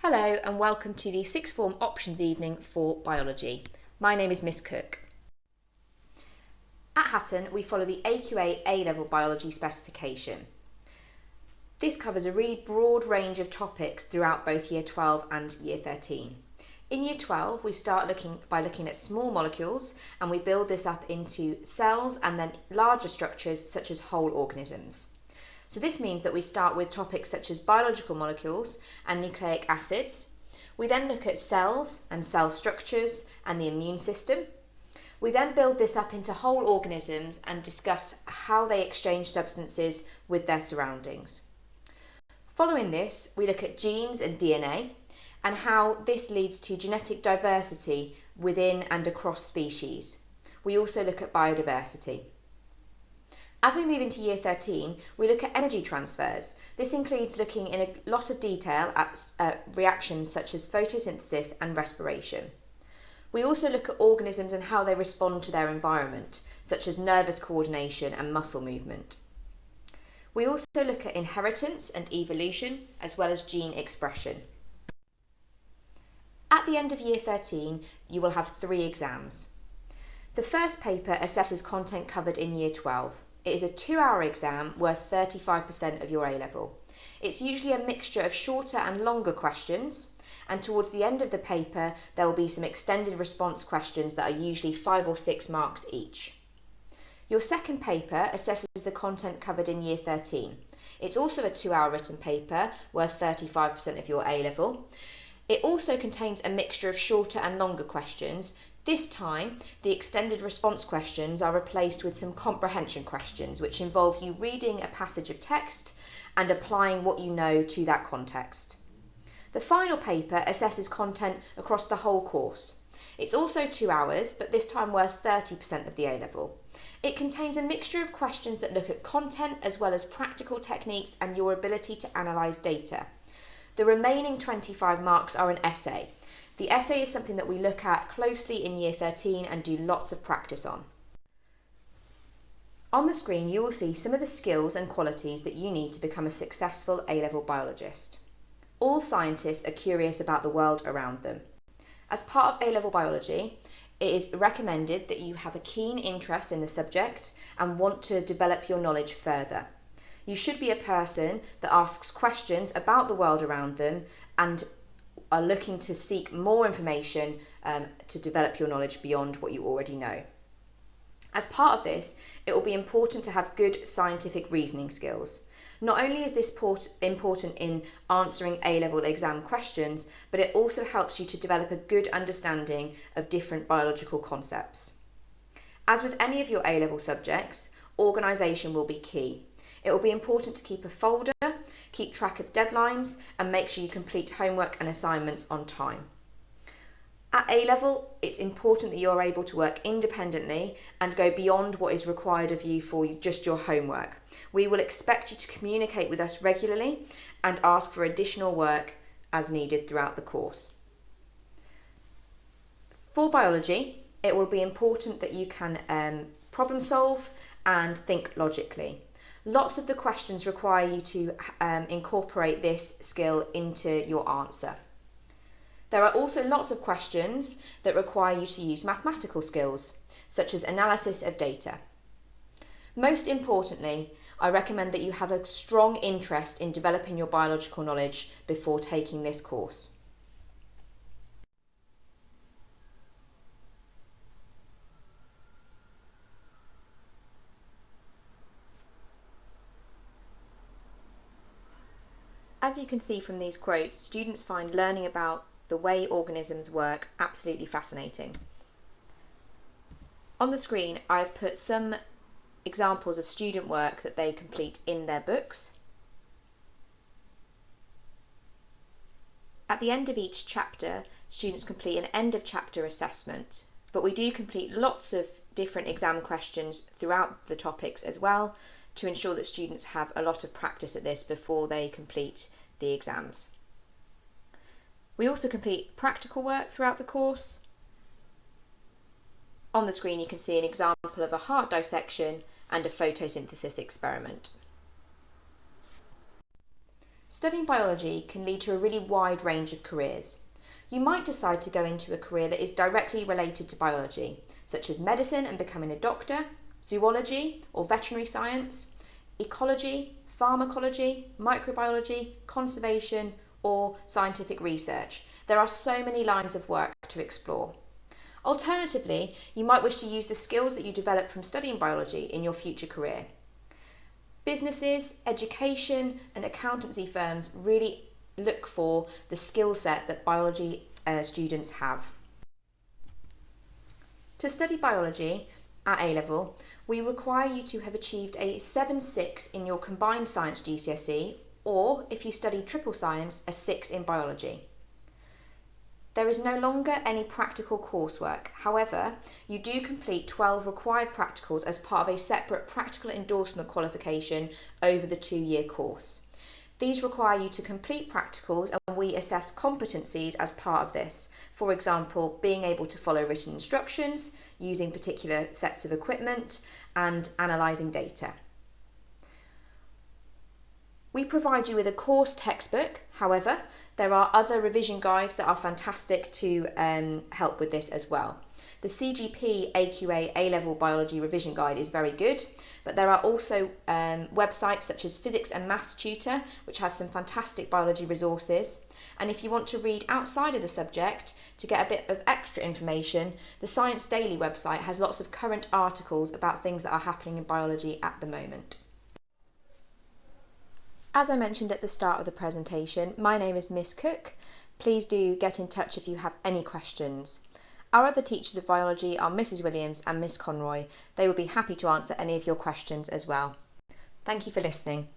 Hello and welcome to the sixth form options evening for biology. My name is Miss Cook. At Hatton we follow the AQA A-level biology specification. This covers a really broad range of topics throughout both year 12 and year 13. In year 12 we start by looking at small molecules and we build this up into cells and then larger structures such as whole organisms. So this means that we start with topics such as biological molecules and nucleic acids. We then look at cells and cell structures and the immune system. We then build this up into whole organisms and discuss how they exchange substances with their surroundings. Following this, we look at genes and DNA and how this leads to genetic diversity within and across species. We also look at biodiversity. As we move into year 13, we look at energy transfers. This includes looking in a lot of detail at reactions such as photosynthesis and respiration. We also look at organisms and how they respond to their environment, such as nervous coordination and muscle movement. We also look at inheritance and evolution, as well as gene expression. At the end of year 13, you will have 3 exams. The first paper assesses content covered in year 12. It is a 2-hour exam worth 35% of your A-level. It's usually a mixture of shorter and longer questions, and towards the end of the paper there will be some extended response questions that are usually 5 or 6 marks each. Your second paper assesses the content covered in year 13. It's also a 2-hour written paper worth 35% of your A-level. It also contains a mixture of shorter and longer questions. This time, the extended response questions are replaced with some comprehension questions, which involve you reading a passage of text and applying what you know to that context. The final paper assesses content across the whole course. It's also 2 hours, but this time worth 30% of the A-level. It contains a mixture of questions that look at content as well as practical techniques and your ability to analyse data. The remaining 25 marks are an essay. The essay is something that we look at closely in year 13 and do lots of practice on. On the screen you will see some of the skills and qualities that you need to become a successful A-level biologist. All scientists are curious about the world around them. As part of A-level biology, it is recommended that you have a keen interest in the subject and want to develop your knowledge further. You should be a person that asks questions about the world around them and are looking to seek more information to develop your knowledge beyond what you already know. As part of this, it will be important to have good scientific reasoning skills. Not only is this important in answering A-level exam questions, but it also helps you to develop a good understanding of different biological concepts. As with any of your A-level subjects, organisation will be key. It will be important to keep a folder, keep track of deadlines, and make sure you complete homework and assignments on time. At A-level, it's important that you are able to work independently and go beyond what is required of you for just your homework. We will expect you to communicate with us regularly and ask for additional work as needed throughout the course. For biology, it will be important that you can problem solve and think logically. Lots of the questions require you to incorporate this skill into your answer. There are also lots of questions that require you to use mathematical skills, such as analysis of data. Most importantly, I recommend that you have a strong interest in developing your biological knowledge before taking this course. As you can see from these quotes, students find learning about the way organisms work absolutely fascinating. On the screen, I've put some examples of student work that they complete in their books. At the end of each chapter, students complete an end of chapter assessment, but we do complete lots of different exam questions throughout the topics as well, to ensure that students have a lot of practice at this before they complete the exams. We also complete practical work throughout the course. On the screen you can see an example of a heart dissection and a photosynthesis experiment. Studying biology can lead to a really wide range of careers. You might decide to go into a career that is directly related to biology, such as medicine and becoming a doctor, zoology or veterinary science, ecology, pharmacology, microbiology, conservation, or scientific research. There are so many lines of work to explore. Alternatively, you might wish to use the skills that you develop from studying biology in your future career. Businesses, education, and accountancy firms really look for the skill set that biology students have. To study biology at A-level, we require you to have achieved a 7/6 in your combined science GCSE, or if you study triple science, a 6 in biology. There is no longer any practical coursework. However, you do complete 12 required practicals as part of a separate practical endorsement qualification over the 2-year course. These require you to complete practicals, and we assess competencies as part of this. For example, being able to follow written instructions, using particular sets of equipment, and analysing data. We provide you with a course textbook. However, there are other revision guides that are fantastic to help with this as well. The CGP AQA A-Level Biology Revision Guide is very good, but there are also websites such as Physics and Maths Tutor, which has some fantastic biology resources. And if you want to read outside of the subject to get a bit of extra information, the Science Daily website has lots of current articles about things that are happening in biology at the moment. As I mentioned at the start of the presentation, my name is Miss Cook. Please do get in touch if you have any questions. Our other teachers of biology are Mrs. Williams and Miss Conroy. They will be happy to answer any of your questions as well. Thank you for listening.